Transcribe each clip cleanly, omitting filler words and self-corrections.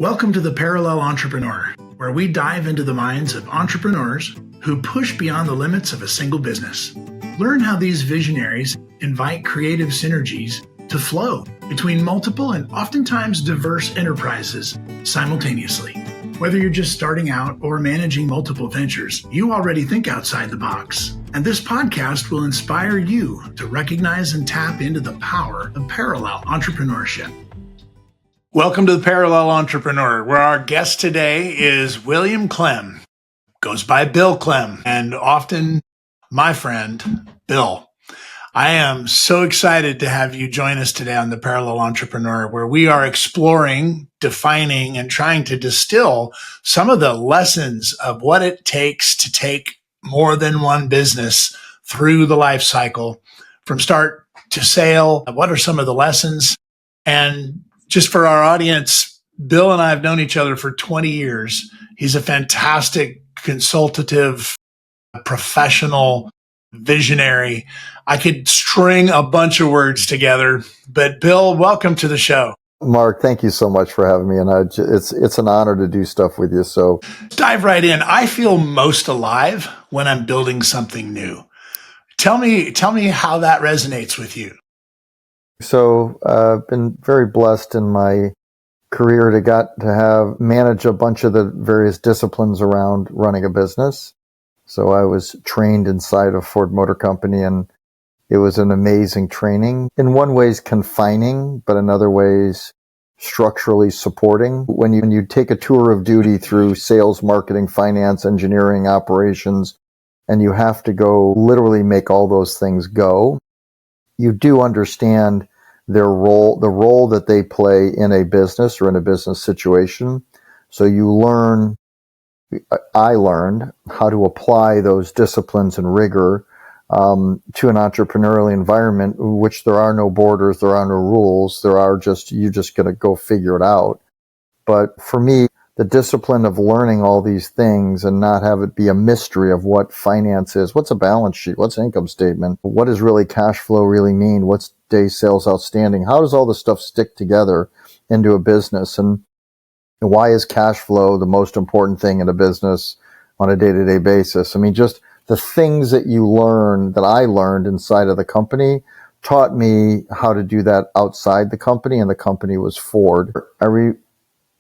Welcome to the Parallel Entrepreneur, where we dive into the minds of entrepreneurs who push beyond the limits of a single business. Learn how these visionaries invite creative synergies to flow between multiple and oftentimes diverse enterprises simultaneously. Whether you're just starting out or managing multiple ventures, you already think outside the box. And this podcast will inspire you to recognize and tap into the power of parallel entrepreneurship. Welcome to the Parallel Entrepreneur, where our guest today is William Klehm. Goes by Bill Klehm, and often my friend, Bill. I am so excited to have you join us today on the Parallel Entrepreneur, where we are exploring, defining, and trying to distill some of the lessons of what it takes to take more than one business through the life cycle, from start to sale. What are some of the lessons? And just for our audience, Bill and I have known each other for 20 years. He's a fantastic, consultative, professional, visionary. I could string a bunch of words together, but Bill, welcome to the show. Mark, thank you so much for having me. And it's an honor to do stuff with you. So dive right in. I feel most alive when I'm building something new. Tell me how that resonates with you. So I've been very blessed in my career to manage a bunch of the various disciplines around running a business. So I was trained inside of Ford Motor Company, and it was an amazing training. In one ways confining, but in other ways structurally supporting. When you take a tour of duty through sales, marketing, finance, engineering, operations, and you have to go literally make all those things go, you do understand their role, the role that they play in a business or in a business situation. So I learned how to apply those disciplines and rigor to an entrepreneurial environment in which there are no borders, there are no rules, you're just going to go figure it out. But for me, the discipline of learning all these things and not have it be a mystery of what finance is, what's a balance sheet, what's an income statement, what does really cash flow really mean, what's day sales outstanding, how does all this stuff stick together into a business, and why is cash flow the most important thing in a business on a day-to-day basis? I mean, just the things that I learned inside of the company taught me how to do that outside the company, and the company was Ford.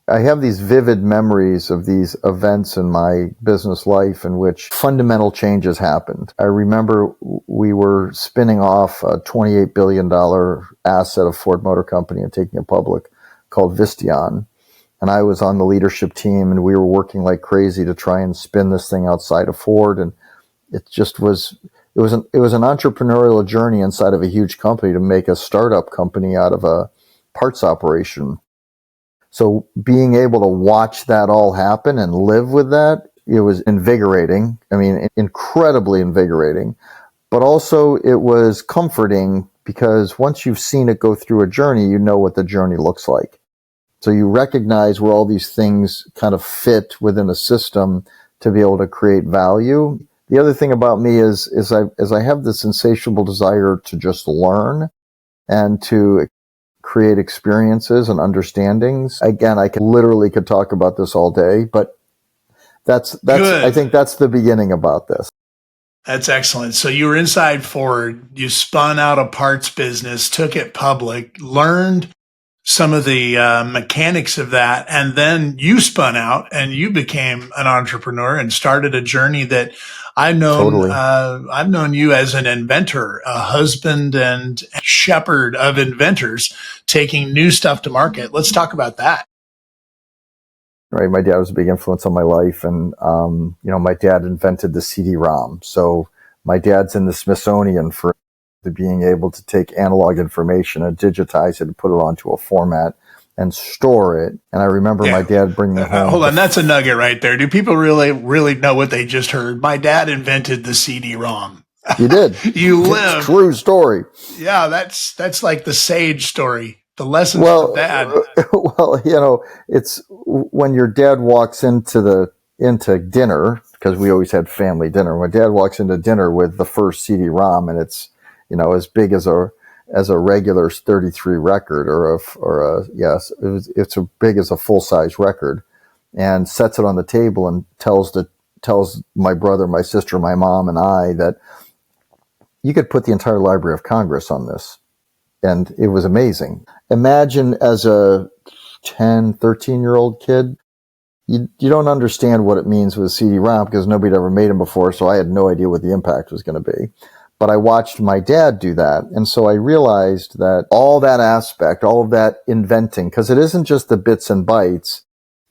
I have these vivid memories of these events in my business life in which fundamental changes happened. I remember we were spinning off a $28 billion asset of Ford Motor Company and taking it public called Visteon. And I was on the leadership team, and we were working like crazy to try and spin this thing outside of Ford. And it was an entrepreneurial journey inside of a huge company to make a startup company out of a parts operation. So being able to watch that all happen and live with that, it was invigorating. I mean, incredibly invigorating. But also it was comforting, because once you've seen it go through a journey, you know what the journey looks like. So you recognize where all these things kind of fit within a system to be able to create value. The other thing about me is I have this insatiable desire to just learn and to create experiences and understandings. Again, I could talk about this all day, but that's Good. I think that's the beginning about this. That's excellent. So you were inside Ford, you spun out a parts business, took it public, learned some of the mechanics of that, and then you spun out and you became an entrepreneur and started a journey that I've known you as an inventor, a husband and shepherd of inventors, taking new stuff to market. Let's talk about that. Right. My dad was a big influence on my life, and, my dad invented the CD-ROM. So my dad's in the Smithsonian for being able to take analog information and digitize it and put it onto a format and store it. And I remember my dad bringing it home. Hold on, that's a nugget right there. Do people really know what they just heard? My dad invented the CD-ROM. You did. You live. It's a true story. Yeah, that's like the sage story. The lessons from dad. Well, it's when your dad walks into dinner, because we always had family dinner. When dad walks into dinner with the first CD-ROM, and it's as big as as a regular 33 record yes, it's as big as a full size record, and sets it on the table and tells my brother, my sister, my mom, and I that you could put the entire Library of Congress on this. And it was amazing. Imagine as a 10, 13-year-old kid, you don't understand what it means with a CD-ROM because nobody had ever made them before, so I had no idea what the impact was going to be. But I watched my dad do that, and so I realized that all that aspect, all of that inventing, because it isn't just the bits and bytes,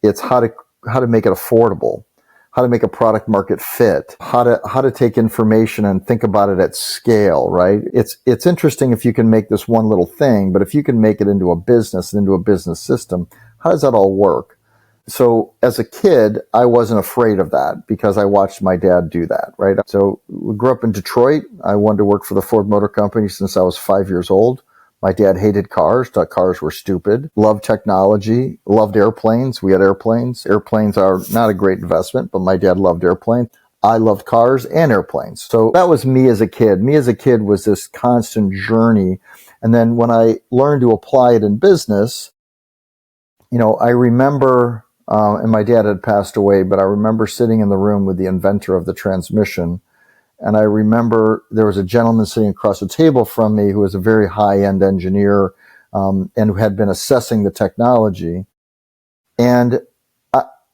it's how to make it affordable, how to make a product market fit, how to take information and think about it at scale, right? It's interesting if you can make this one little thing, but if you can make it into a business and into a business system, how does that all work? So as a kid, I wasn't afraid of that because I watched my dad do that, right? So we grew up in Detroit. I wanted to work for the Ford Motor Company since I was 5 years old. My dad hated cars, thought cars were stupid, loved technology, loved airplanes. We had airplanes. Airplanes are not a great investment, but my dad loved airplanes. I loved cars and airplanes. So that was me as a kid. Me as a kid was this constant journey. And then when I learned to apply it in business, I remember, and my dad had passed away, but I remember sitting in the room with the inventor of the transmission. And I remember there was a gentleman sitting across the table from me who was a very high-end engineer, and who had been assessing the technology. And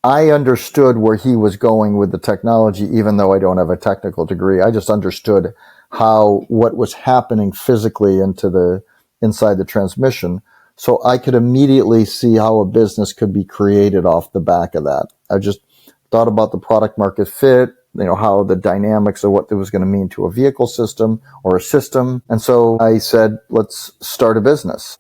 I understood where he was going with the technology, even though I don't have a technical degree. I just understood what was happening physically inside the transmission. So I could immediately see how a business could be created off the back of that. I just thought about the product market fit, how the dynamics of what it was going to mean to a vehicle system or a system. And so I said, let's start a business.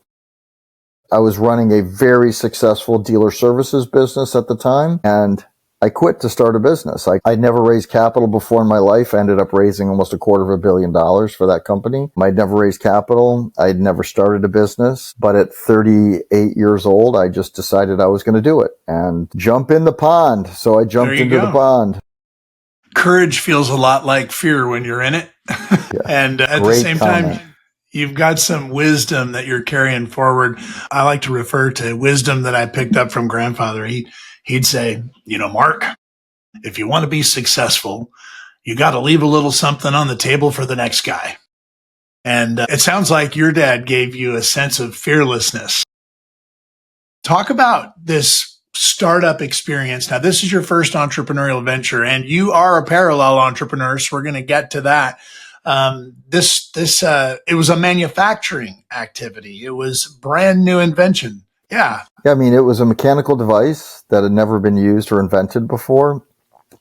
I was running a very successful dealer services business at the time, and I quit to start a business. I'd never raised capital before in my life. I ended up raising almost $250 million for that company. I'd never raised capital. I'd never started a business. But at 38 years old, I just decided I was going to do it and jump in the pond. So I jumped into the pond. Courage feels a lot like fear when you're in it. Yeah. And at the same time, you've got some wisdom that you're carrying forward. I like to refer to wisdom that I picked up from grandfather. He'd say, Mark, if you want to be successful, you got to leave a little something on the table for the next guy. And it sounds like your dad gave you a sense of fearlessness. Talk about this startup experience. Now, this is your first entrepreneurial venture, and you are a parallel entrepreneur, so we're going to get to that. It was a manufacturing activity. It was brand new invention. Yeah. I mean, it was a mechanical device that had never been used or invented before.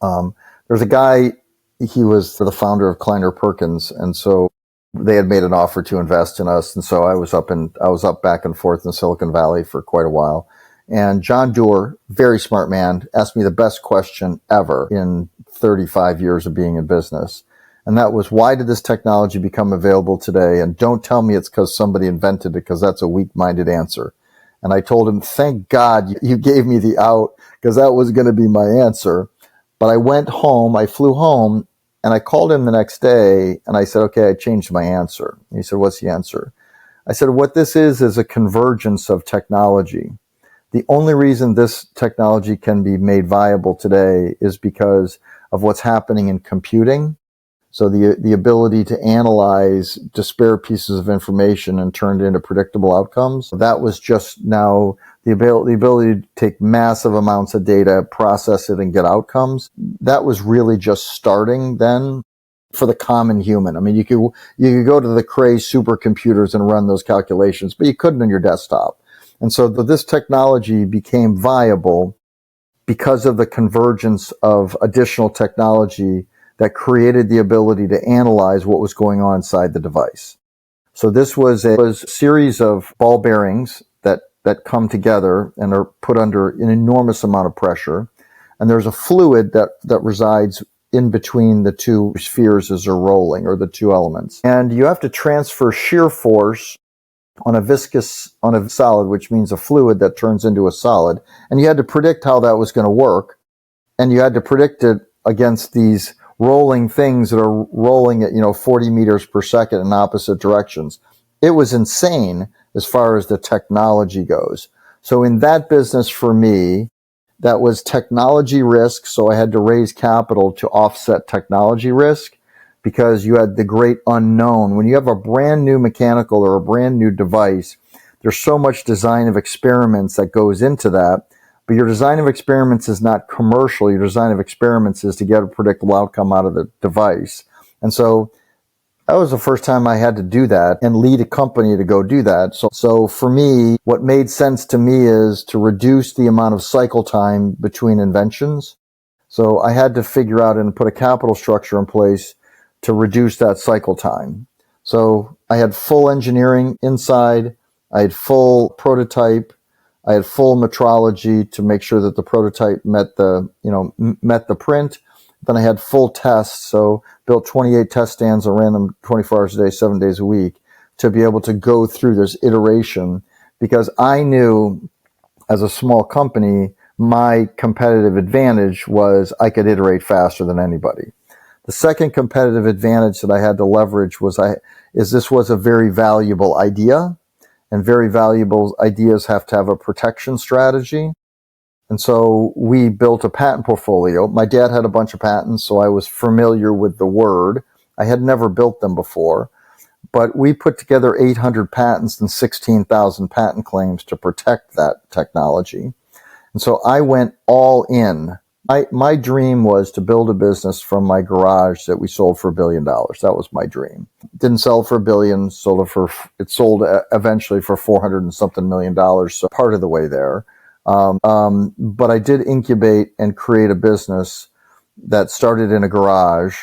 There's a guy, he was the founder of Kleiner Perkins, and so they had made an offer to invest in us, and so I was up back and forth in Silicon Valley for quite a while. And John Doerr, very smart man, asked me the best question ever in 35 years of being in business. And that was, why did this technology become available today? And don't tell me it's because somebody invented it, because that's a weak-minded answer. And I told him, thank God you gave me the out, because that was going to be my answer. But I flew home, and I called him the next day, and I said, okay, I changed my answer. And he said, what's the answer? I said, what this is a convergence of technology. The only reason this technology can be made viable today is because of what's happening in computing. So the ability to analyze disparate pieces of information and turn it into predictable outcomes. That was just now the ability to take massive amounts of data, process it, and get outcomes. That was really just starting then for the common human. I mean, you could go to the Cray supercomputers and run those calculations, but you couldn't on your desktop. And so this technology became viable because of the convergence of additional technology that created the ability to analyze what was going on inside the device. So this was a series of ball bearings that come together and are put under an enormous amount of pressure. And there's a fluid that resides in between the two spheres as they're rolling, or the two elements. And you have to transfer shear force on a solid, which means a fluid that turns into a solid. And you had to predict how that was going to work. And you had to predict it against these rolling things that are rolling at, 40 meters per second in opposite directions. it was insane as far as the technology goes. So in that business for me, that was technology risk. So I had to raise capital to offset technology risk because you had the great unknown. When you have a brand new mechanical or a brand new device, there's so much design of experiments that goes into that. But your design of experiments is not commercial. Your design of experiments is to get a predictable outcome out of the device. And so that was the first time I had to do that and lead a company to go do that. So for me, what made sense to me is to reduce the amount of cycle time between inventions. So I had to figure out and put a capital structure in place to reduce that cycle time. So I had full engineering inside. I had full prototype. I had full metrology to make sure that the prototype met the print. Then I had full tests, so built 28 test stands and ran them 24 hours a day, 7 days a week to be able to go through this iteration because I knew as a small company, my competitive advantage was I could iterate faster than anybody. The second competitive advantage that I had to leverage was this was a very valuable idea, and very valuable ideas have to have a protection strategy. And so we built a patent portfolio. My dad had a bunch of patents, so I was familiar with the word. I had never built them before, but we put together 800 patents and 16,000 patent claims to protect that technology. And so I went all in. My dream was to build a business from my garage that we sold for $1 billion. That was my dream. Didn't sell for $1 billion, it sold eventually for 400 and something million dollars, so part of the way there. But I did incubate and create a business that started in a garage,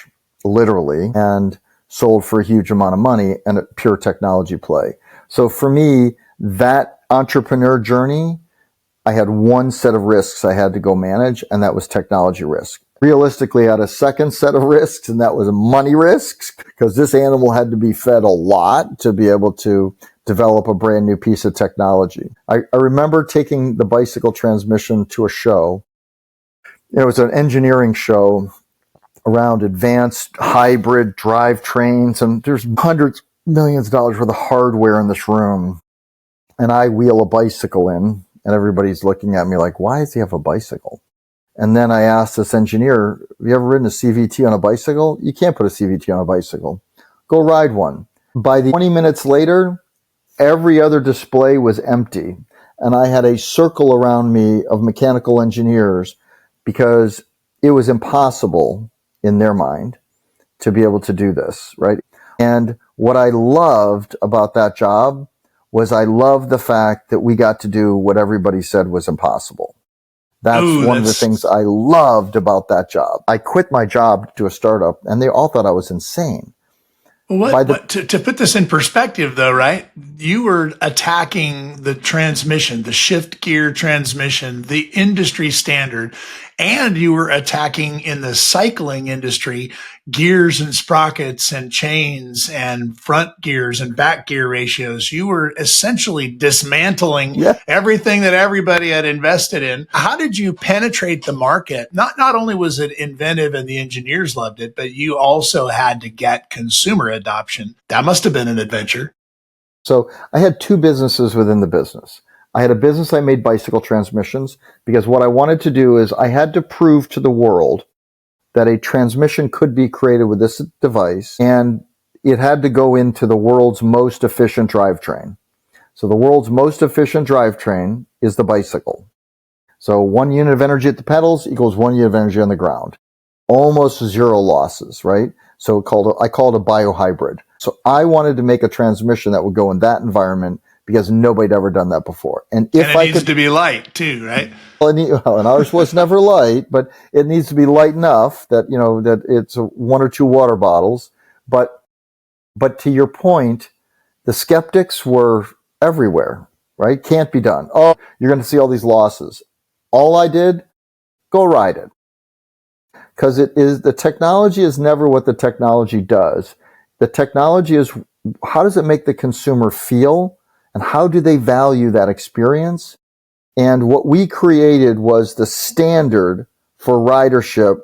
literally, and sold for a huge amount of money and a pure technology play. So for me, that entrepreneur journey, I had one set of risks I had to go manage, and that was technology risk. Realistically, I had a second set of risks, and that was money risks, because this animal had to be fed a lot to be able to develop a brand new piece of technology. I remember taking the bicycle transmission to a show. It was an engineering show around advanced hybrid drivetrains, and there's hundreds, millions of dollars worth of hardware in this room. And I wheel a bicycle in, and everybody's looking at me like, why does he have a bicycle? And then I asked this engineer, have you ever ridden a CVT on a bicycle? You can't put a CVT on a bicycle. Go ride one. By the 20 minutes later, every other display was empty. And I had a circle around me of mechanical engineers because it was impossible in their mind to be able to do this, right? And what I loved about that job was I loved the fact that we got to do what everybody said was impossible. That's one of the things I loved about that job. I quit my job to do a startup, and they all thought I was insane. To put this in perspective, though, right? You were attacking the transmission, the shift gear transmission, the industry standard, and you were attacking in the cycling industry gears and sprockets and chains and front gears and back gear ratios. You were essentially dismantling everything that everybody had invested in. How did you penetrate the market? Not only was it inventive and the engineers loved it, but you also had to get consumer adoption. That must have been an adventure. So I had two businesses within the business. I had a business I made bicycle transmissions because what I wanted to do is I had to prove to the world that a transmission could be created with this device, and it had to go into the world's most efficient drivetrain. So the world's most efficient drivetrain is the bicycle. So 1 unit of energy at the pedals equals 1 unit of energy on the ground. Almost zero losses, right? So I call it a biohybrid. So I wanted to make a transmission that would go in that environment because nobody had ever done that before. And it needs to be light too, right? And ours was never light, but it needs to be light enough that, that it's 1 or 2 water bottles. But to your point, the skeptics were everywhere, right? Can't be done. Oh, you're going to see all these losses. All I did, go ride it. Because the technology is never what the technology does. The technology is, how does it make the consumer feel? And how do they value that experience? And what we created was the standard for ridership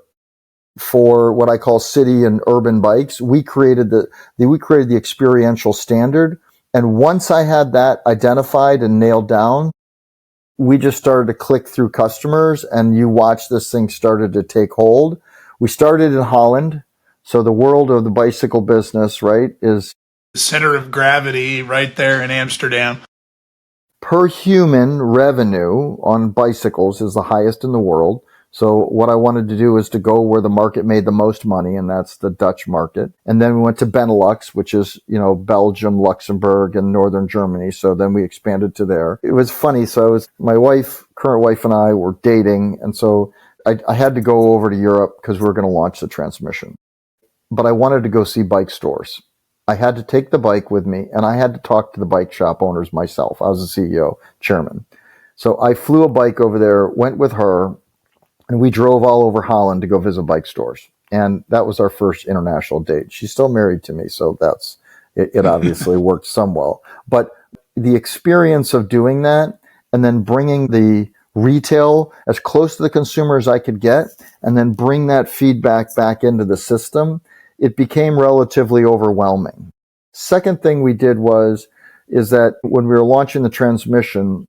for what I call city and urban bikes. We created the experiential standard, And once I had that identified and nailed down, we just started to click through customers, and you watch this thing started to take hold. We started in Holland. So the world of the bicycle business, right, is The center of gravity right there in Amsterdam. per human revenue on bicycles is the highest in the world. So what I wanted to do is to go where the market made the most money, and that's the Dutch market. And then we went to Benelux, which is, Belgium, Luxembourg, and Northern Germany. So then we expanded to there. It was funny. So my current wife and I were dating. And so I had to go over to Europe because we were going to launch the transmission. But I wanted to go see bike stores. I had to take the bike with me, and I had to talk to the bike shop owners myself. I was the CEO, chairman. So I flew a bike over there, went with her, and we drove all over Holland to go visit bike stores. And that was our first international date. She's still married to me, so it obviously worked somewhat. But the experience of doing that and then bringing the retail as close to the consumer as I could get, and then bring that feedback back into the system, it became relatively overwhelming. Second thing we did is that when we were launching the transmission,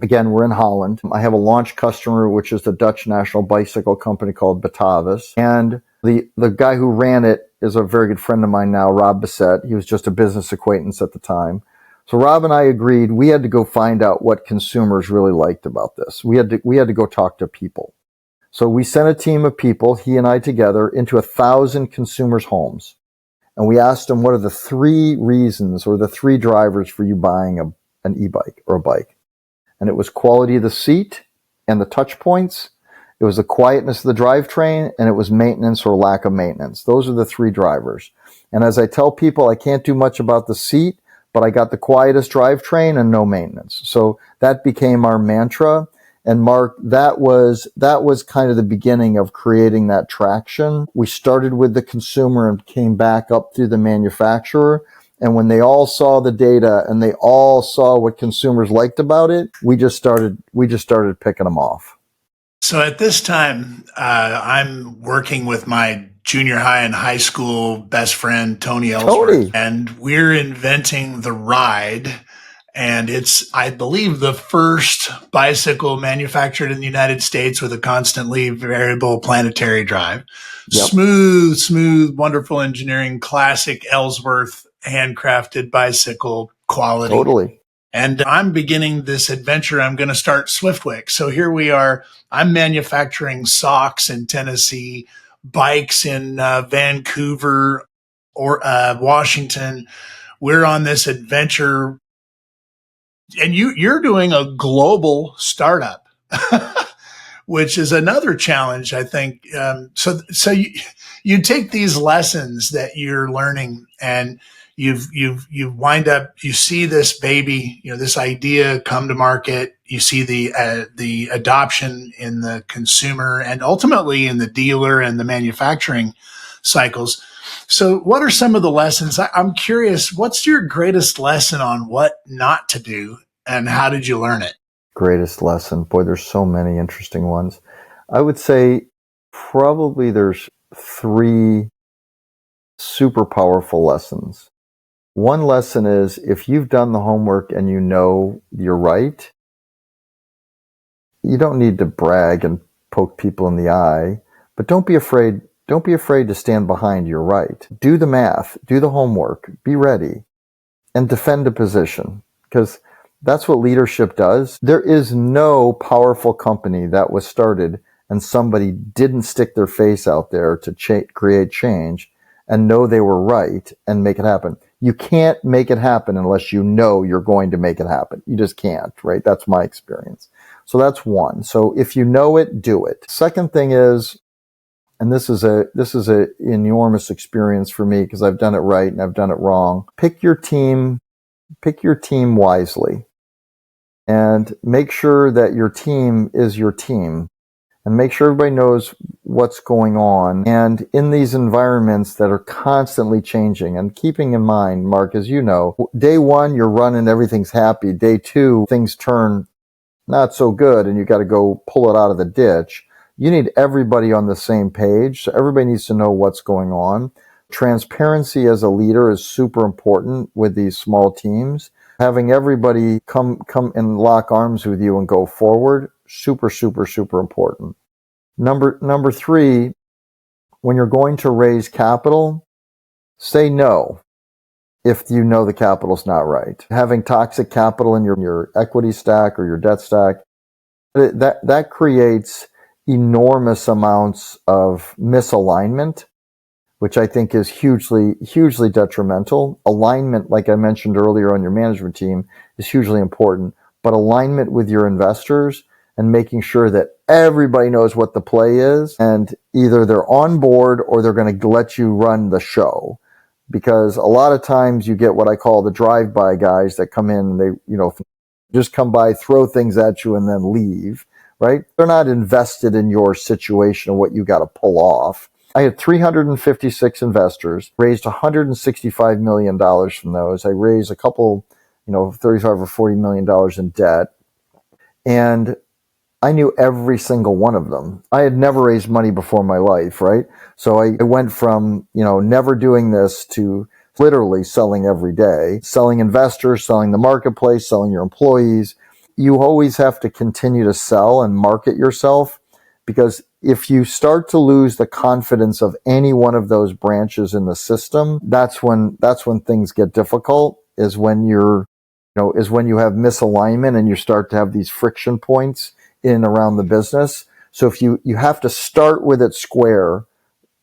again, we're in Holland. I have a launch customer, which is the Dutch national bicycle company called Batavus. And the guy who ran it is a very good friend of mine now, Rob Bissett. He was just a business acquaintance at the time. So Rob and I agreed we had to go find out what consumers really liked about this. We had to go talk to people. So we sent a team of people, he and I together, into 1,000 consumers' homes. And we asked them, what are the 3 reasons or the 3 drivers for you buying an e-bike or a bike? And it was quality of the seat and the touch points. It was the quietness of the drivetrain, and it was maintenance or lack of maintenance. Those are the 3 drivers. And as I tell people, I can't do much about the seat, but I got the quietest drivetrain and no maintenance. So that became our mantra. And Mark, that was kind of the beginning of creating that traction. We started with the consumer and came back up through the manufacturer. And when they all saw the data and they all saw what consumers liked about it, we just started picking them off. So at this time, I'm working with my junior high and high school best friend, Tony Ellsworth, and we're inventing the Ride. And it's, I believe, the first bicycle manufactured in the United States with a constantly variable planetary drive. Yep. Smooth, wonderful engineering, classic Ellsworth handcrafted bicycle quality. Totally. And I'm beginning this adventure. I'm going to start Swiftwick. So here we are. I'm manufacturing socks in Tennessee, bikes in Vancouver or Washington. We're on this adventure. And you're doing a global startup, which is another challenge, I think. So you take these lessons that you're learning, and you wind up, you see this baby, this idea come to market. You see the adoption in the consumer and ultimately in the dealer and the manufacturing cycles. So what are some of the lessons? I'm curious, what's your greatest lesson on what not to do, and how did you learn it? Greatest lesson? Boy, there's so many interesting ones. I would say probably there's 3 super powerful lessons. One lesson is, if you've done the homework and you know you're right, you don't need to brag and poke people in the eye, but don't be afraid to stand behind you're right. Do the math, do the homework, be ready, and defend a position, because that's what leadership does. There is no powerful company that was started and somebody didn't stick their face out there to create change and know they were right and make it happen. You can't make it happen unless you know you're going to make it happen. You just can't, right? That's my experience. So that's one. So if you know it, do it. Second thing is, and this is a enormous experience for me because I've done it right and I've done it wrong. Pick your team wisely, and make sure that your team is your team, and make sure everybody knows what's going on. And in these environments that are constantly changing, and keeping in mind, Mark, as you know, day 1, you're running, everything's happy. Day 2, things turn not so good and you got to go pull it out of the ditch. You need everybody on the same page. So everybody needs to know what's going on. Transparency as a leader is super important with these small teams. Having everybody come and lock arms with you and go forward, super, super, super important. Number three, when you're going to raise capital, say no if you know the capital's not right. Having toxic capital in your equity stack or your debt stack, that creates enormous amounts of misalignment, which I think is hugely, hugely detrimental. Alignment, like I mentioned earlier on your management team, is hugely important, but alignment with your investors and making sure that everybody knows what the play is, and either they're on board or they're going to let you run the show. Because a lot of times you get what I call the drive-by guys that come in and they, just come by, throw things at you and then leave, right? They're not invested in your situation and what you got to pull off. I had 356 investors, raised $165 million from those. I raised a couple, $35 or $40 million in debt. And I knew every single one of them. I had never raised money before in my life, right? So I went from, never doing this to literally selling every day, selling investors, selling the marketplace, selling your employees. You always have to continue to sell and market yourself, because if you start to lose the confidence of any one of those branches in the system, that's when things get difficult, is when you have misalignment and you start to have these friction points in and around the business. So if you have to start with it square,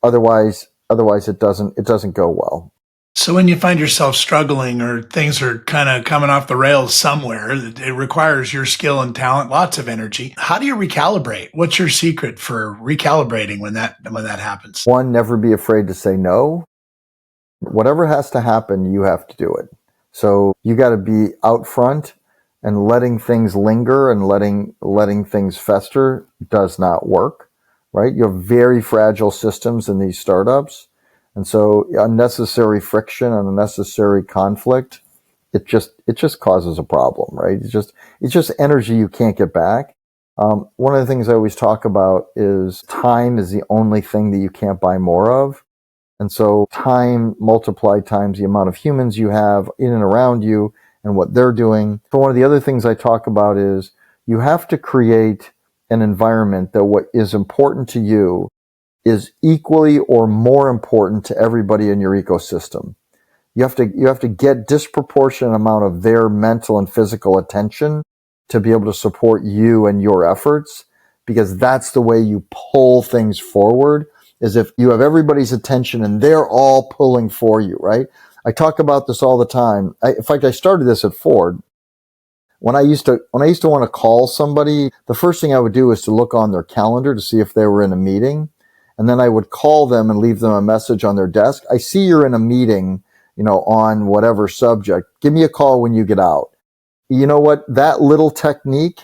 otherwise it doesn't go well. So when you find yourself struggling or things are kind of coming off the rails somewhere, it requires your skill and talent, lots of energy. How do you recalibrate? What's your secret for recalibrating when that happens? One, never be afraid to say no. Whatever has to happen, you have to do it. So you got to be out front, and letting things linger and letting things fester does not work, right? You have very fragile systems in these startups. And so unnecessary friction and unnecessary conflict, it just causes a problem, right? It's just energy you can't get back. One of the things I always talk about is time is the only thing that you can't buy more of. And so time multiplied times the amount of humans you have in and around you and what they're doing. So one of the other things I talk about is you have to create an environment that what is important to you is equally or more important to everybody in your ecosystem. You have to get disproportionate amount of their mental and physical attention to be able to support you and your efforts, because that's the way you pull things forward, is if you have everybody's attention and they're all pulling for you, right? I talk about this all the time. In fact, I started this at Ford. When I used to want to call somebody, the first thing I would do is to look on their calendar to see if they were in a meeting. And then I would call them and leave them a message on their desk. I see you're in a meeting, on whatever subject. Give me a call when you get out. You know what? That little technique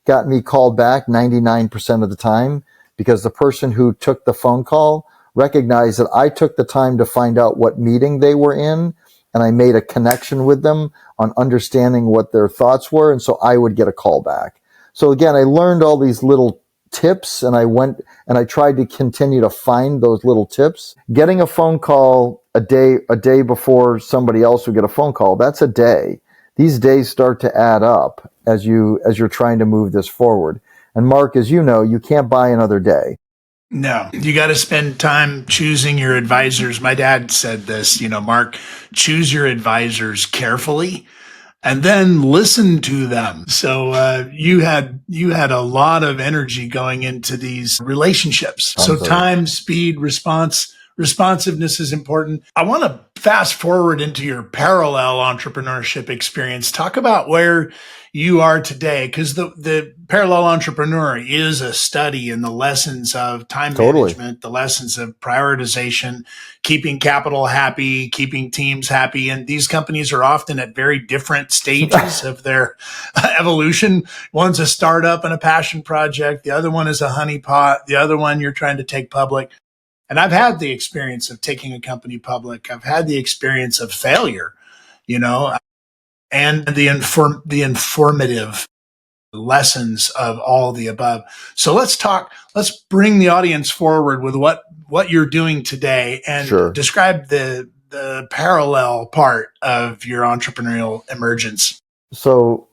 got me called back 99% of the time, because the person who took the phone call recognized that I took the time to find out what meeting they were in, and I made a connection with them on understanding what their thoughts were, and so I would get a call back. So again, I learned all these little tips, and I went and I tried to continue to find those little tips. Getting a phone call a day before somebody else would get a phone call, that's a day. These days start to add up as you're trying to move this forward. And Mark, as you know, you can't buy another day. No, you got to spend time choosing your advisors. My dad said this, Mark, choose your advisors carefully and then listen to them. So you had a lot of energy going into these relationships. So time, speed, responsiveness is important. I want to fast forward into your parallel entrepreneurship experience. Talk about where you are today, because the parallel entrepreneur is a study in the lessons of time management, the lessons of prioritization, keeping capital happy, keeping teams happy. And these companies are often at very different stages of their evolution. One's a startup and a passion project. The other one is a honeypot. The other one you're trying to take public. And I've had the experience of taking a company public. I've had the experience of failure, and the informative lessons of all the above. So let's bring the audience forward with what you're doing today and Sure. describe the parallel part of your entrepreneurial emergence. So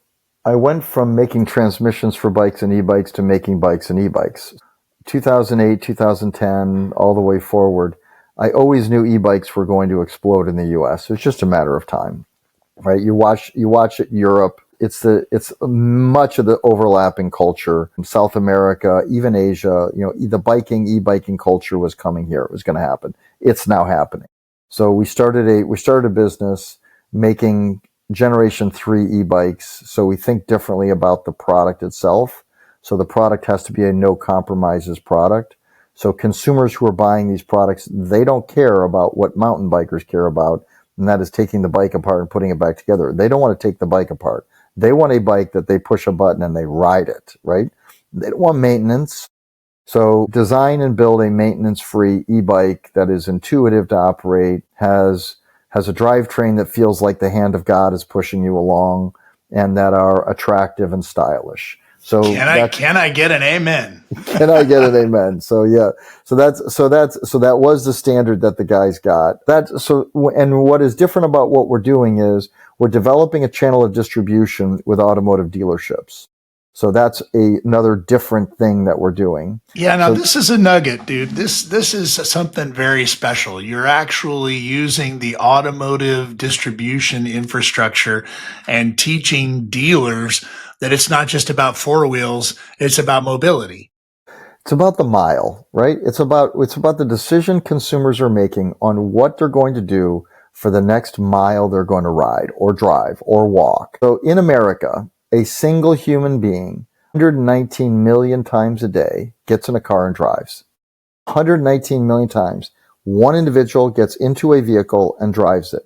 I went from making transmissions for bikes and e-bikes to making bikes and e-bikes. 2008, 2010, all the way forward, I always knew e-bikes were going to explode in the US. It's just a matter of time, right? You watch it in Europe. It's much of the overlapping culture. South America, even Asia, the e-biking culture was coming here. It was going to happen. It's now happening. So we started a business making Generation 3 e-bikes. So we think differently about the product itself. So the product has to be a no compromises product. So consumers who are buying these products, they don't care about what mountain bikers care about, and that is taking the bike apart and putting it back together. They don't want to take the bike apart. They want a bike that they push a button and they ride it, right? They don't want maintenance. So design and build a maintenance-free e-bike that is intuitive to operate, has a drivetrain that feels like the hand of God is pushing you along, and that are attractive and stylish. So can I get an amen? Can I get an amen? So yeah. So that was the standard that the guys got. And what is different about what we're doing is we're developing a channel of distribution with automotive dealerships. So that's another different thing that we're doing. Yeah, now this is a nugget, dude. This is something very special. You're actually using the automotive distribution infrastructure and teaching dealers that it's not just about four wheels, it's about mobility. It's about the mile, right? It's about the decision consumers are making on what they're going to do for the next mile they're going to ride or drive or walk. So in America, a single human being 119 million times a day gets in a car and drives. 119 million times. One individual gets into a vehicle and drives it.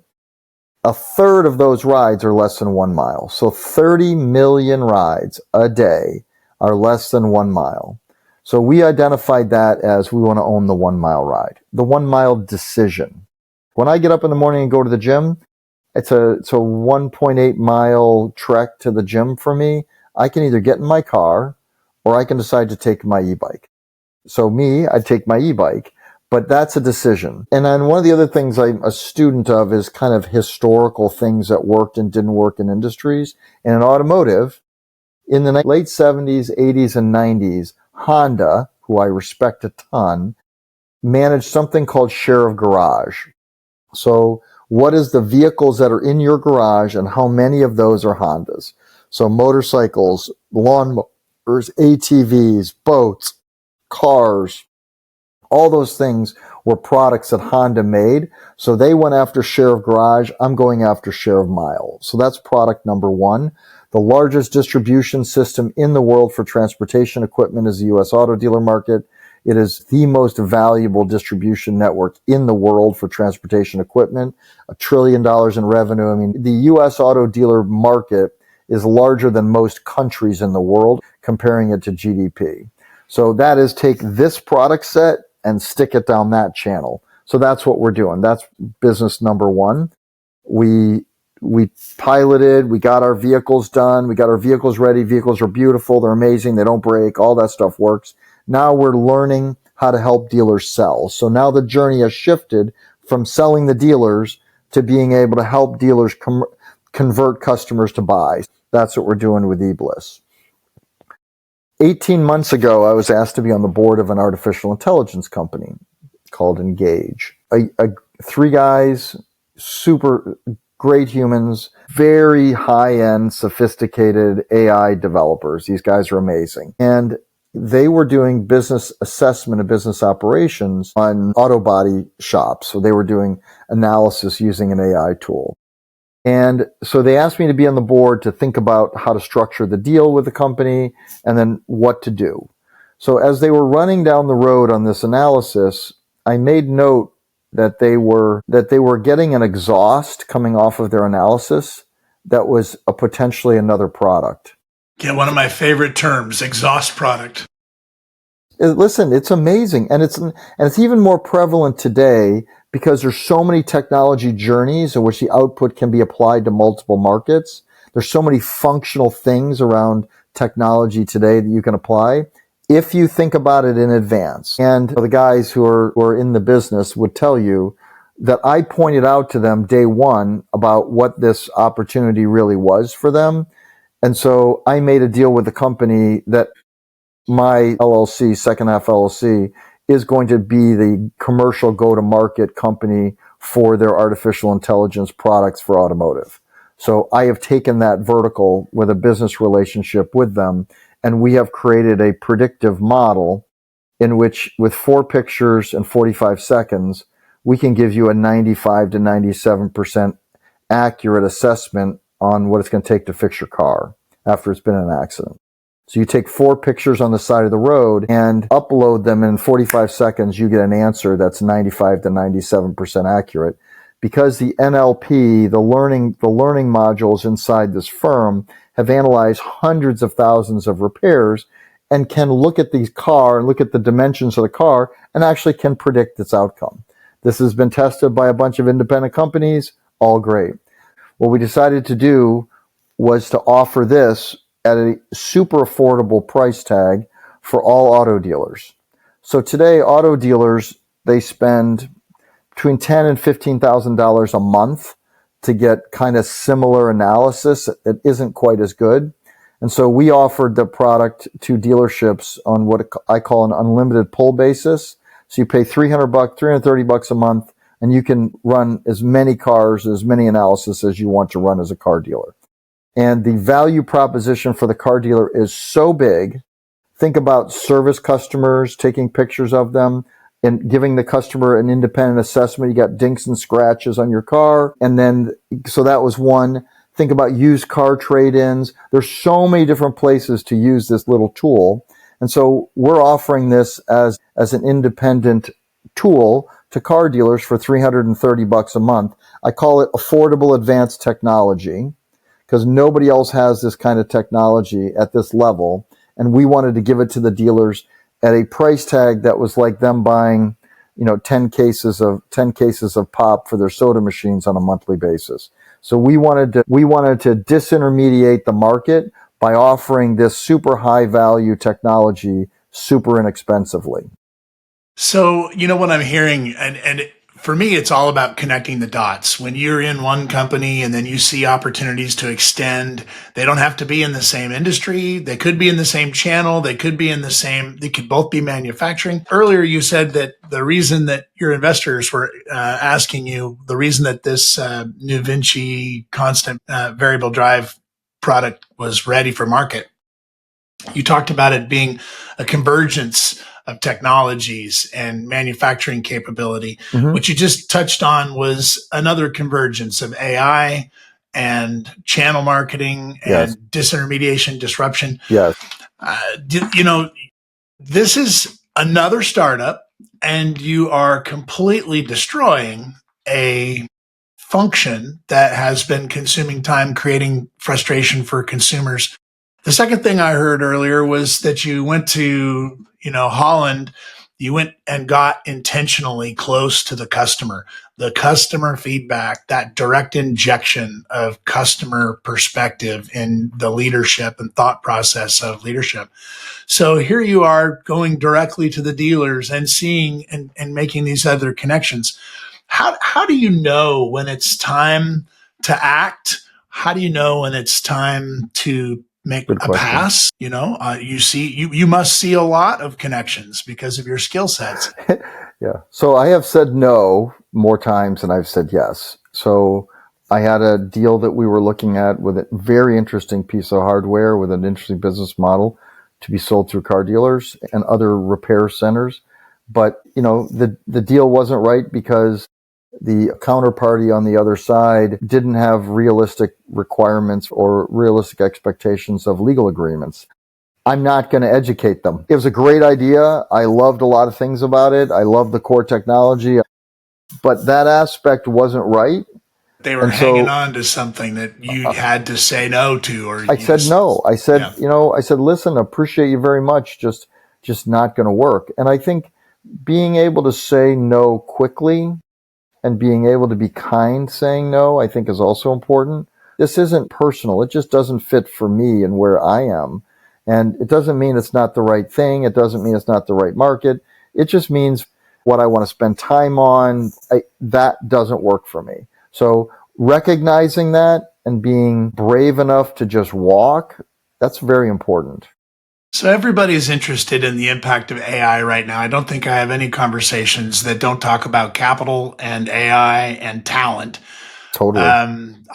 A third of those rides are less than 1 mile. So 30 million rides a day are less than 1 mile. So we identified that as we want to own the 1 mile ride, the 1 mile decision. When I get up in the morning and go to the gym, it's a 1.8 mile trek to the gym for me. I can either get in my car or I can decide to take my e-bike. So I'd take my e-bike, but that's a decision. And then one of the other things I'm a student of is kind of historical things that worked and didn't work in industries. And in automotive, in the late 70s, 80s, and 90s, Honda, who I respect a ton, managed something called share of garage. So what is the vehicles that are in your garage and how many of those are Hondas? So motorcycles, lawnmowers, ATVs, boats, cars, all those things were products that Honda made. So they went after share of garage. I'm going after share of mile. So that's product number one. The largest distribution system in the world for transportation equipment is the U.S. auto dealer market. It is the most valuable distribution network in the world for transportation equipment. $1 trillion in revenue. I mean, the U.S. auto dealer market is larger than most countries in the world, comparing it to GDP. So that is take this product set and stick it down that channel. So that's what we're doing. That's business number one. We piloted, we got our vehicles done, we got our vehicles ready. Vehicles are beautiful, they're amazing, they don't break, all that stuff works. Now we're learning how to help dealers sell. So now the journey has shifted from selling the dealers to being able to help dealers convert customers to buy. That's what we're doing with eBliss. 18 months ago, I was asked to be on the board of an artificial intelligence company called Engage. 3 guys, super great humans, very high-end, sophisticated AI developers. These guys are amazing. And they were doing business assessment and business operations on auto body shops. So they were doing analysis using an AI tool. And so they asked me to be on the board to think about how to structure the deal with the company and then what to do. So as they were running down the road on this analysis, I made note that they were getting an exhaust coming off of their analysis that was potentially another product. Yeah, one of my favorite terms, exhaust product. Listen, it's amazing. And it's even more prevalent today because there's so many technology journeys in which the output can be applied to multiple markets. There's so many functional things around technology today that you can apply if you think about it in advance. And the guys who are in the business would tell you that I pointed out to them day one about what this opportunity really was for them. And so I made a deal with the company that my LLC, Second Half LLC, is going to be the commercial go-to-market company for their artificial intelligence products for automotive. So I have taken that vertical with a business relationship with them, and we have created a predictive model in which, with 4 pictures and 45 seconds, we can give you a 95 to 97% accurate assessment on what it's going to take to fix your car after it's been in an accident. So you take 4 pictures on the side of the road and upload them in 45 seconds, you get an answer that's 95 to 97% accurate. Because the NLP, the learning modules inside this firm have analyzed hundreds of thousands of repairs and can look at the car and look at the dimensions of the car and actually can predict its outcome. This has been tested by a bunch of independent companies, all great. What we decided to do was to offer this at a super affordable price tag for all auto dealers. So today, auto dealers, they spend between $10,000 and $15,000 a month to get kind of similar analysis. It isn't quite as good. And so we offered the product to dealerships on what I call an unlimited pull basis. So you pay $300, $330 a month, and you can run as many cars, as many analysis as you want to run as a car dealer. And the value proposition for the car dealer is so big. Think about service customers, taking pictures of them and giving the customer an independent assessment. You got dinks and scratches on your car. And then, so that was one. Think about used car trade-ins. There's so many different places to use this little tool. And so we're offering this as an independent tool to car dealers for $330 a month. I call it affordable advanced technology, because nobody else has this kind of technology at this level. And we wanted to give it to the dealers at a price tag that was like them buying, 10 cases of pop for their soda machines on a monthly basis. So we wanted to disintermediate the market by offering this super high value technology super inexpensively. So, what I'm hearing, and for me, it's all about connecting the dots. When you're in one company and then you see opportunities to extend, they don't have to be in the same industry. They could be in the same channel. They could both be manufacturing. Earlier, you said that the reason that your investors were asking you, the reason that this new Vinci constant variable drive product was ready for market, you talked about it being a convergence of technologies and manufacturing capability. Mm-hmm. What you just touched on was another convergence of AI and channel marketing and disintermediation, disruption. Yes. This is another startup, and you are completely destroying a function that has been consuming time, creating frustration for consumers. The second thing I heard earlier was that you went to, Holland. You went and got intentionally close to the customer feedback, that direct injection of customer perspective in the leadership and thought process of leadership. So here you are going directly to the dealers and seeing and making these other connections. How do you know when it's time to act? How do you know when it's time to make a pass? You must see a lot of connections because of your skill sets. Yeah. So I have said no more times than I've said yes. So I had a deal that we were looking at with a very interesting piece of hardware with an interesting business model to be sold through car dealers and other repair centers. But, the deal wasn't right because the counterparty on the other side didn't have realistic requirements or realistic expectations of legal agreements. I'm not going to educate them. It was a great idea. I loved a lot of things about it. I loved the core technology, but that aspect wasn't right. They were hanging on to something that you had to say no to, or I said no. I said, listen, appreciate you very much. Just not going to work. And I think being able to say no quickly and being able to be kind saying no, I think is also important. This isn't personal. It just doesn't fit for me and where I am. And it doesn't mean it's not the right thing. It doesn't mean it's not the right market. It just means what I want to spend time on, that doesn't work for me. So recognizing that and being brave enough to just walk, that's very important. So everybody's interested in the impact of AI right now. I don't think I have any conversations that don't talk about capital and AI and talent. Totally.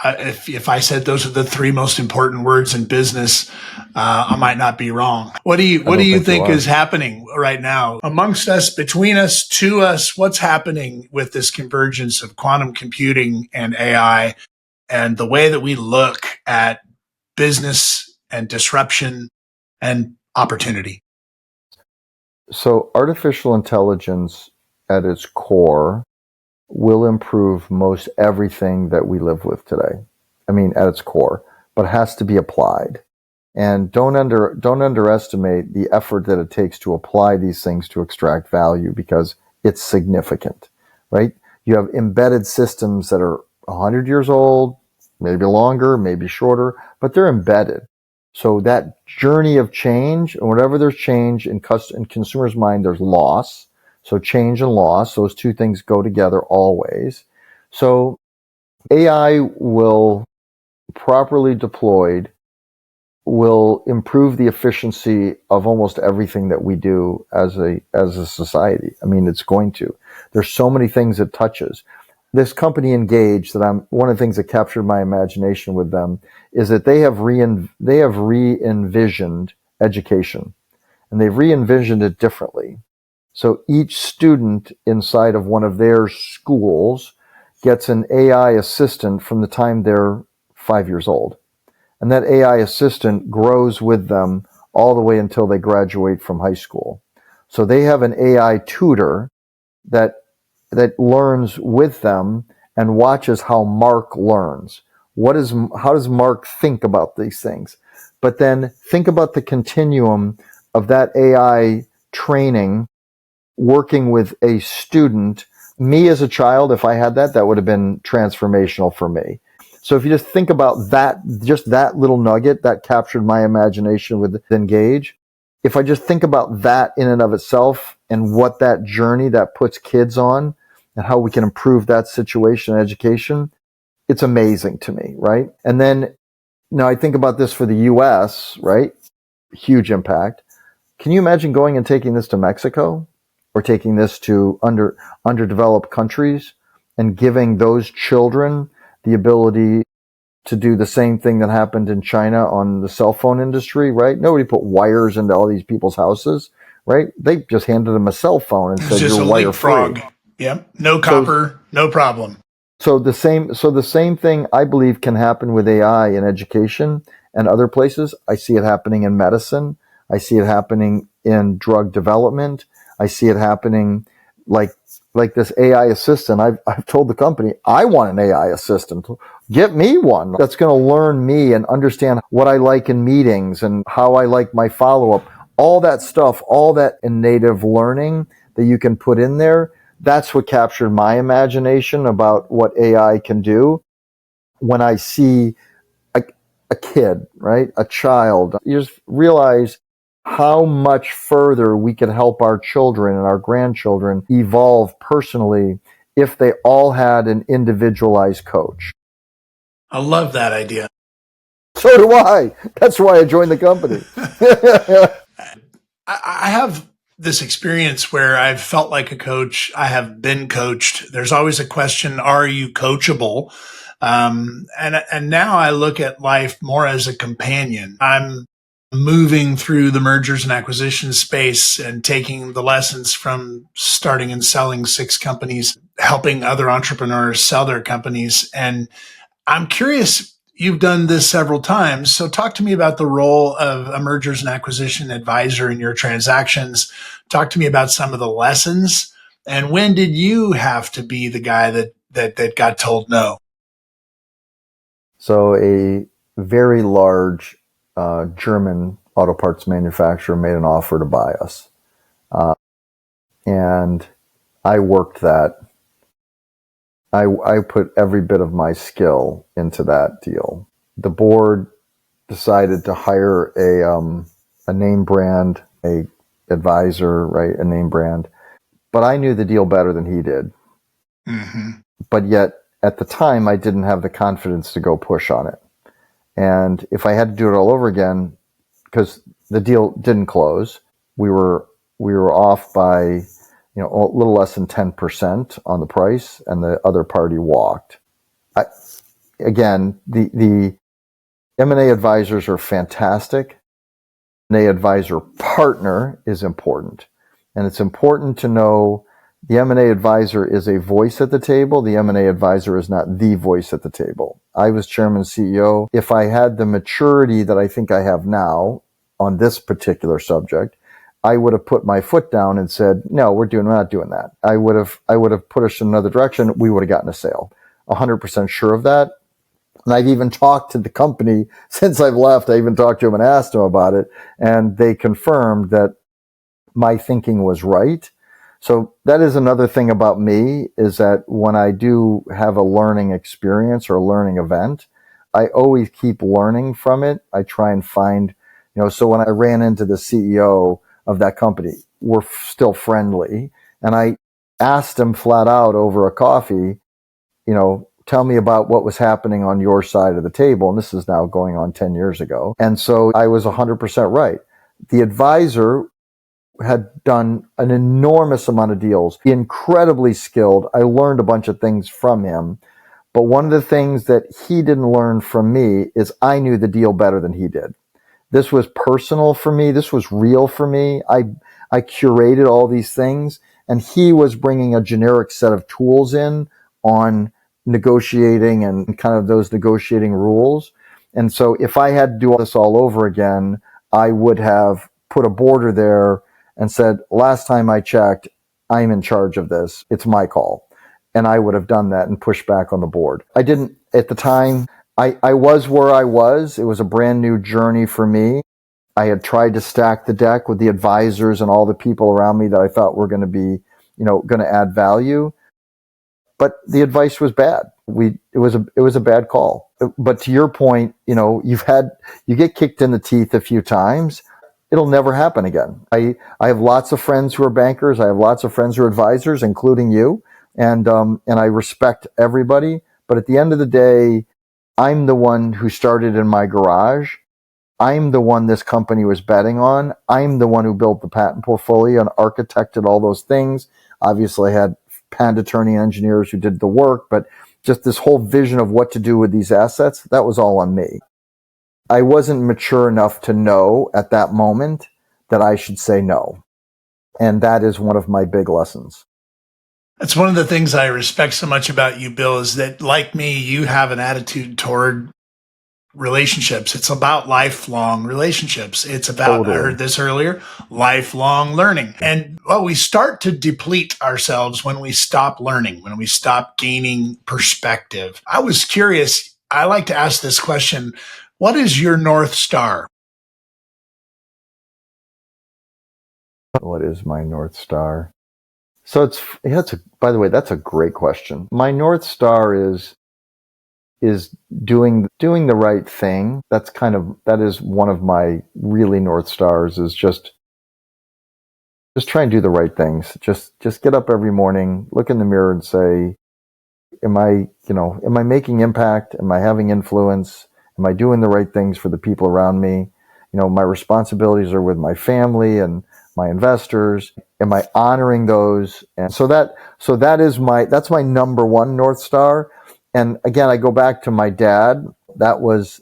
If I said those are the three most important words in business, I might not be wrong. What do you think is happening right now amongst us, between us, to us? What's happening with this convergence of quantum computing and AI and the way that we look at business and disruption and opportunity? So artificial intelligence at its core will improve most everything that we live with today. I mean, at its core, but has to be applied. And don't underestimate the effort that it takes to apply these things to extract value, because it's significant, right? You have embedded systems that are 100 years old, maybe longer, maybe shorter, but they're embedded. So that journey of change, and whenever there's change in consumers' mind, there's loss. So change and loss, those two things go together always. So AI will, properly deployed, will improve the efficiency of almost everything that we do as a society. I mean, it's going to. There's so many things it touches. This company Engage, one of the things that captured my imagination with them is that they have re-envisioned education, and they've re-envisioned it differently. So each student inside of one of their schools gets an AI assistant from the time they're 5 years old. And that AI assistant grows with them all the way until they graduate from high school. So they have an AI tutor that learns with them and watches how Mark learns. How does Mark think about these things? But then think about the continuum of that AI training working with a student. Me as a child, if I had that would have been transformational for me. So if you just think about that, just that little nugget that captured my imagination with Engage, if I just think about that in and of itself and what that journey that puts kids on and how we can improve that situation in education, it's amazing to me, right? And then now I think about this for the US, right? Huge impact. Can you imagine going and taking this to Mexico or taking this to underdeveloped countries and giving those children the ability to do the same thing that happened in China on the cell phone industry, right? Nobody put wires into all these people's houses, right? They just handed them a cell phone and said, "You're wire free." Yep. No copper, no problem. So the same thing I believe can happen with AI in education and other places. I see it happening in medicine. I see it happening in drug development. I see it happening like this AI assistant. I've told the company, I want an AI assistant. Get me one that's going to learn me and understand what I like in meetings and how I like my follow-up. All that stuff, all that native learning that you can put in there, that's what captured my imagination about what AI can do. When I see a kid, right, a child, you just realize how much further we could help our children and our grandchildren evolve personally if they all had an individualized coach. I love that idea. So do I. That's why I joined the company. I have this experience where I've felt like a coach. I have been coached. There's always a question, are you coachable? And now I look at life more as a companion. I'm moving through the mergers and acquisitions space and taking the lessons from starting and selling 6 companies, helping other entrepreneurs sell their companies. And I'm curious, you've done this several times. So talk to me about the role of a mergers and acquisition advisor in your transactions. Talk to me about some of the lessons. And when did you have to be the guy that got told no? So a very large German auto parts manufacturer made an offer to buy us. And I worked that. I put every bit of my skill into that deal. The board decided to hire a name brand, a advisor, right? A name brand. But I knew the deal better than he did. Mm-hmm. But yet at the time, I didn't have the confidence to go push on it. And if I had to do it all over again, because the deal didn't close, we were off by, a little less than 10% on the price, and the other party walked. Again, the M&A advisors are fantastic. M&A advisor partner is important. And it's important to know the M&A advisor is a voice at the table. The M&A advisor is not the voice at the table. I was chairman and CEO. If I had the maturity that I think I have now on this particular subject, I would have put my foot down and said, no, we're not doing that. I would have put us in another direction. We would have gotten a sale. 100% sure of that. And I've even talked to the company since I've left. I even talked to them and asked them about it. And they confirmed that my thinking was right. So that is another thing about me, is that when I do have a learning experience or a learning event, I always keep learning from it. I try and find, so when I ran into the CEO of that company, we're still friendly. And I asked him flat out over a coffee, tell me about what was happening on your side of the table. And this is now going on 10 years ago. And so I was 100% right. The advisor had done an enormous amount of deals, incredibly skilled. I learned a bunch of things from him. But one of the things that he didn't learn from me is I knew the deal better than he did. This was personal for me. This was real for me. I curated all these things, and he was bringing a generic set of tools in on negotiating and kind of those negotiating rules. And so if I had to do this all over again, I would have put a border there and said, last time I checked, I'm in charge of this. It's my call. And I would have done that and pushed back on the board. I didn't at the time. I was where I was. It was a brand new journey for me. I had tried to stack the deck with the advisors and all the people around me that I thought were going to be, going to add value. But the advice was bad. It was a bad call. But to your point, you get kicked in the teeth a few times. It'll never happen again. I have lots of friends who are bankers. I have lots of friends who are advisors, including you. And I respect everybody. But at the end of the day, I'm the one who started in my garage. I'm the one this company was betting on. I'm the one who built the patent portfolio and architected all those things. Obviously, I had patent attorney engineers who did the work, but just this whole vision of what to do with these assets, that was all on me. I wasn't mature enough to know at that moment that I should say no. And that is one of my big lessons. That's one of the things I respect so much about you, Bill, is that, like me, you have an attitude toward relationships. It's about lifelong relationships. It's about, I heard this earlier, lifelong learning. And we start to deplete ourselves when we stop learning, when we stop gaining perspective. I was curious. I like to ask this question. What is your North Star? What is my North Star? So by the way, that's a great question. My North Star is doing the right thing. That is one of my really North Stars, is just try and do the right things. Just get up every morning, look in the mirror and say, am I making impact? Am I having influence? Am I doing the right things for the people around me? My responsibilities are with my family and my investors. Am I honoring those? And so that's my number one North Star. And again, I go back to my dad. That was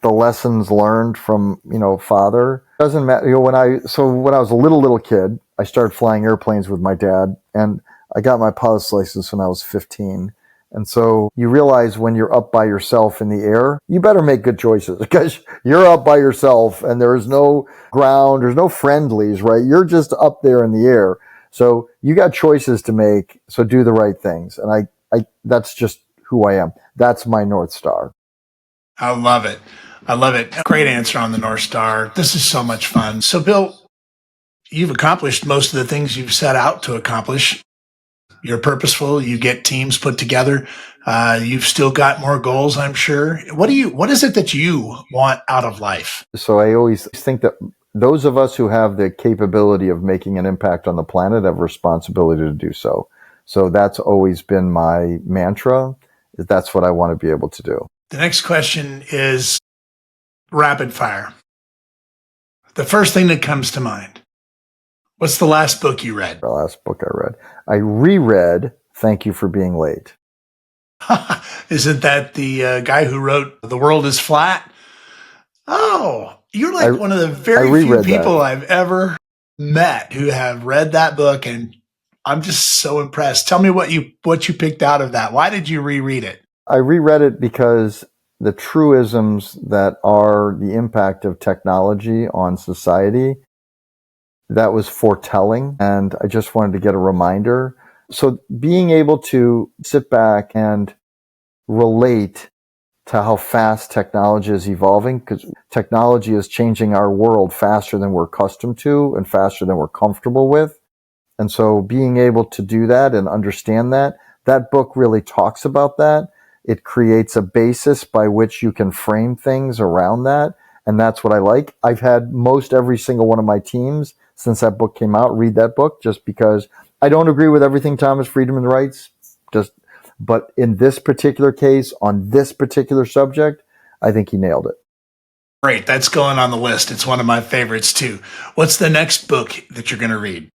the lessons learned from, father. Doesn't matter. When I was a little kid, I started flying airplanes with my dad, and I got my pilot's license when I was 15. And so you realize when you're up by yourself in the air, you better make good choices, because you're up by yourself and there's no ground, there's no friendlies, right? You're just up there in the air. So you got choices to make. So do the right things. And I that's just who I am. That's my North Star. I love it. Great answer on the North Star. This is so much fun. So, Bill, you've accomplished most of the things you've set out to accomplish. You're purposeful. You get teams put together. You've still got more goals, I'm sure. What is it that you want out of life? So I always think that those of us who have the capability of making an impact on the planet have a responsibility to do so. So that's always been my mantra. That's what I want to be able to do. The next question is rapid fire. The first thing that comes to mind. What's the last book you read? The last book I read. I reread Thank You for Being Late. Isn't that the guy who wrote The World is Flat? Oh, you're like one of the very few people I've ever met who have read that book, and I'm just so impressed. Tell me what you picked out of that. Why did you reread it? I reread it because the truisms that are the impact of technology on society, that was foretelling, and I just wanted to get a reminder. So being able to sit back and relate to how fast technology is evolving, because technology is changing our world faster than we're accustomed to and faster than we're comfortable with. And so being able to do that and understand that book really talks about that. It creates a basis by which you can frame things around that. And that's what I like. I've had most every single one of my teams since that book came out read that book, just because I don't agree with everything Thomas Friedman writes, but in this particular case, on this particular subject, I think he nailed it. Great. That's going on the list. It's one of my favorites too. What's the next book that you're going to read?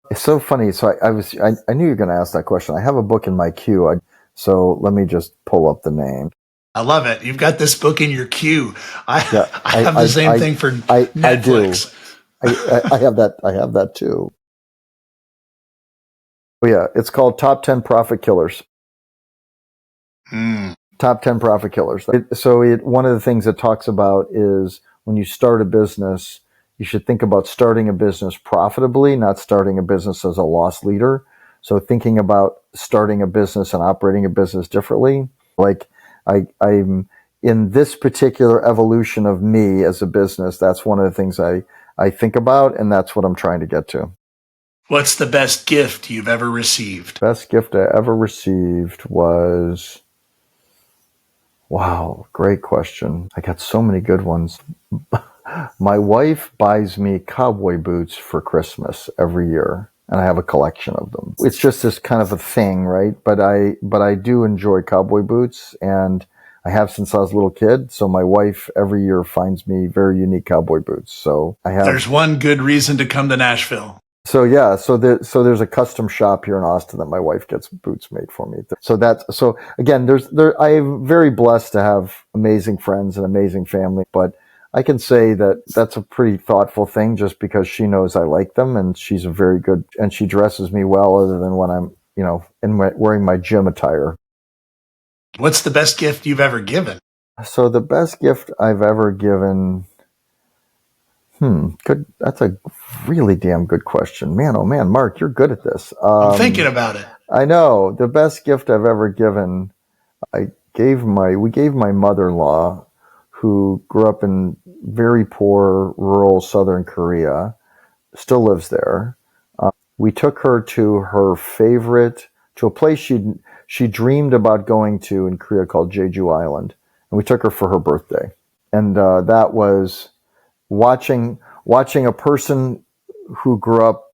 It's so funny. So I knew you were going to ask that question. I have a book in my queue. So let me just pull up the name. I love it. You've got this book in your queue. I have the same thing for Netflix. I have that. I have that too. Oh, yeah, it's called Top 10 Profit Killers. Top 10 Profit Killers. One of the things it talks about is when you start a business, you should think about starting a business profitably, not starting a business as a loss leader. So thinking about starting a business and operating a business differently. Like I'm in this particular evolution of me as a business, that's one of the things I think about, and that's what I'm trying to get to. What's the best gift you've ever received? Best gift I ever received was, wow, great question. I got so many good ones. My wife buys me cowboy boots for Christmas every year, and I have a collection of them. It's just this kind of a thing, right? But I do enjoy cowboy boots, and I have since I was a little kid. So my wife every year finds me very unique cowboy boots. So There's one good reason to come to Nashville. So yeah, so there's a custom shop here in Austin that my wife gets boots made for me. So again, I'm very blessed to have amazing friends and amazing family, but I can say that that's a pretty thoughtful thing just because she knows I like them, and she's a very good, and she dresses me well other than when I'm, wearing my gym attire. What's the best gift you've ever given? So the best gift I've ever given, good. That's a really damn good question. Man, oh man, Mark, you're good at this. I'm thinking about it. I know. The best gift I've ever given, we gave my mother-in-law, who grew up in very poor rural Southern Korea, still lives there. We took her to to a place she dreamed about going to in Korea called Jeju Island. And we took her for her birthday. And that was watching a person who grew up,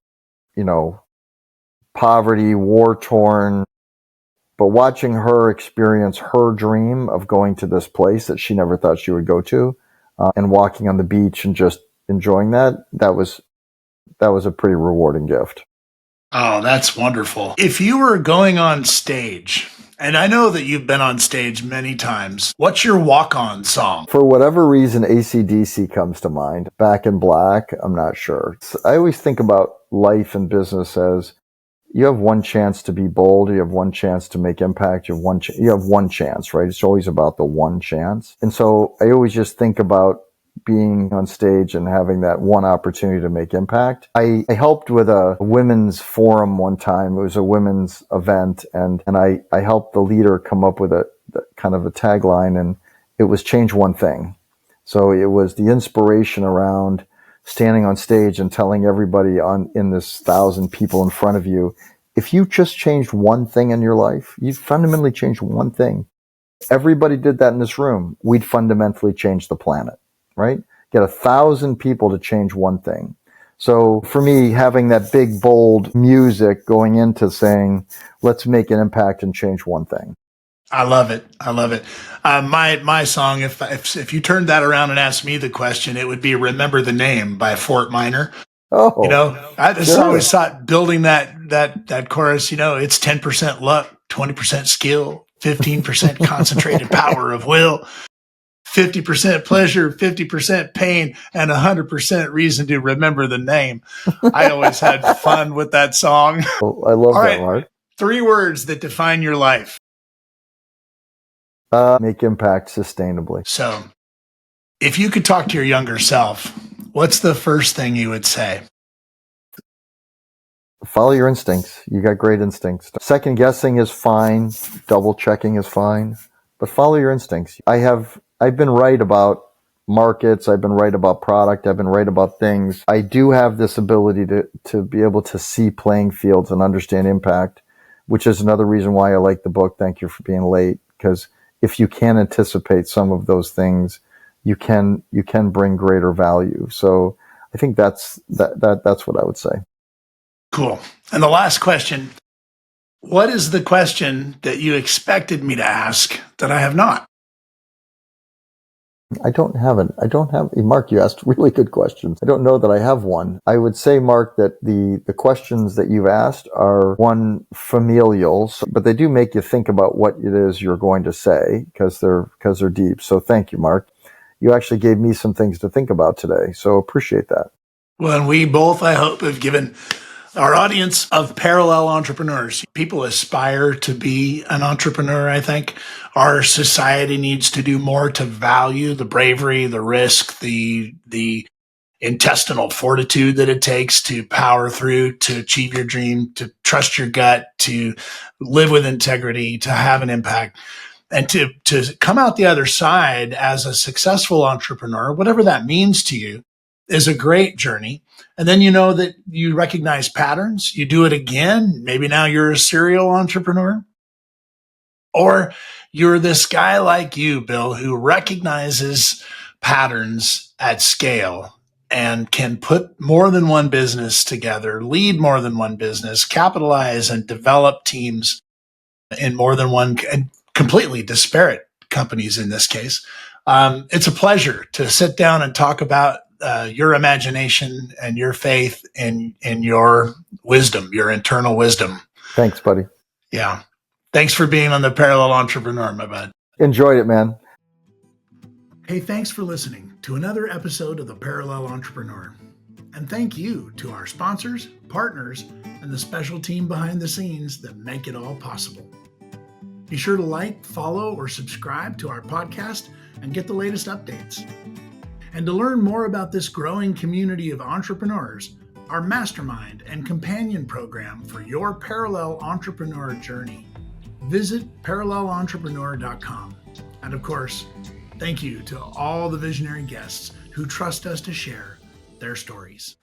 poverty, war-torn, but watching her experience her dream of going to this place that she never thought she would go to, and walking on the beach and just enjoying that was a pretty rewarding gift. Oh, that's wonderful. If you were going on stage, and I know that you've been on stage many times, what's your walk-on song? For whatever reason, AC/DC comes to mind. Back in Black, I'm not sure. I always think about life and business as you have one chance to be bold, you have one chance to make impact, you have one chance, right? It's always about the one chance. And so I always just think about being on stage and having that one opportunity to make impact. I helped with a women's forum one time. It was a women's event, and I helped the leader come up with a kind of a tagline, and it was change one thing. So it was the inspiration around standing on stage and telling everybody in this 1,000 people in front of you, if you just changed one thing in your life, you'd fundamentally change one thing. Everybody did that in this room. We'd fundamentally change the planet, right? get 1,000 people to change one thing. So for me, having that big, bold music going into saying, let's make an impact and change one thing. I love it. I love it. My song, if you turned that around and asked me the question, it would be "Remember the Name" by Fort Minor. Oh, I just sure. always thought building that chorus. It's 10% luck, 20% skill, 15% concentrated power of will, 50% pleasure, 50% pain, and 100% reason to remember the name. I always had fun with that song. Oh, I love All that, right, Mark. 3 words that define your life. Make impact sustainably. So, if you could talk to your younger self, what's the first thing you would say? Follow your instincts. You got great instincts. Second guessing is fine. Double checking is fine, but follow your instincts. I've been right about markets. I've been right about product. I've been right about things. I do have this ability to be able to see playing fields and understand impact, which is another reason why I like the book. Thank you for being late. Because if you can anticipate some of those things, you can bring greater value. So I think that's what I would say. Cool. And the last question, what is the question that you expected me to ask that I have not? I don't have, Mark, you asked really good questions. I don't know that I have one. I would say, Mark, that the questions that you've asked are one familial, but they do make you think about what it is you're going to say because they're deep. So thank you, Mark. You actually gave me some things to think about today. So appreciate that. Well, and we both, I hope, have given our audience of parallel entrepreneurs. People aspire to be an entrepreneur, I think. Our society needs to do more to value the bravery, the risk, the intestinal fortitude that it takes to power through, to achieve your dream, to trust your gut, to live with integrity, to have an impact, and to come out the other side as a successful entrepreneur, whatever that means to you, is a great journey. And then you know that you recognize patterns, you do it again. Maybe now you're a serial entrepreneur. Or you're this guy like you, Bill, who recognizes patterns at scale and can put more than one business together, lead more than one business, capitalize and develop teams in more than one, and completely disparate companies in this case. It's a pleasure to sit down and talk about your imagination and your faith in your wisdom, your internal wisdom. Thanks, buddy. Yeah. Thanks for being on the Parallel Entrepreneur, my bud. Enjoyed it, man. Hey, thanks for listening to another episode of the Parallel Entrepreneur. And thank you to our sponsors, partners, and the special team behind the scenes that make it all possible. Be sure to like, follow, or subscribe to our podcast and get the latest updates. And to learn more about this growing community of entrepreneurs, our mastermind and companion program for your parallel entrepreneur journey, visit parallelentrepreneur.com. And of course, thank you to all the visionary guests who trust us to share their stories.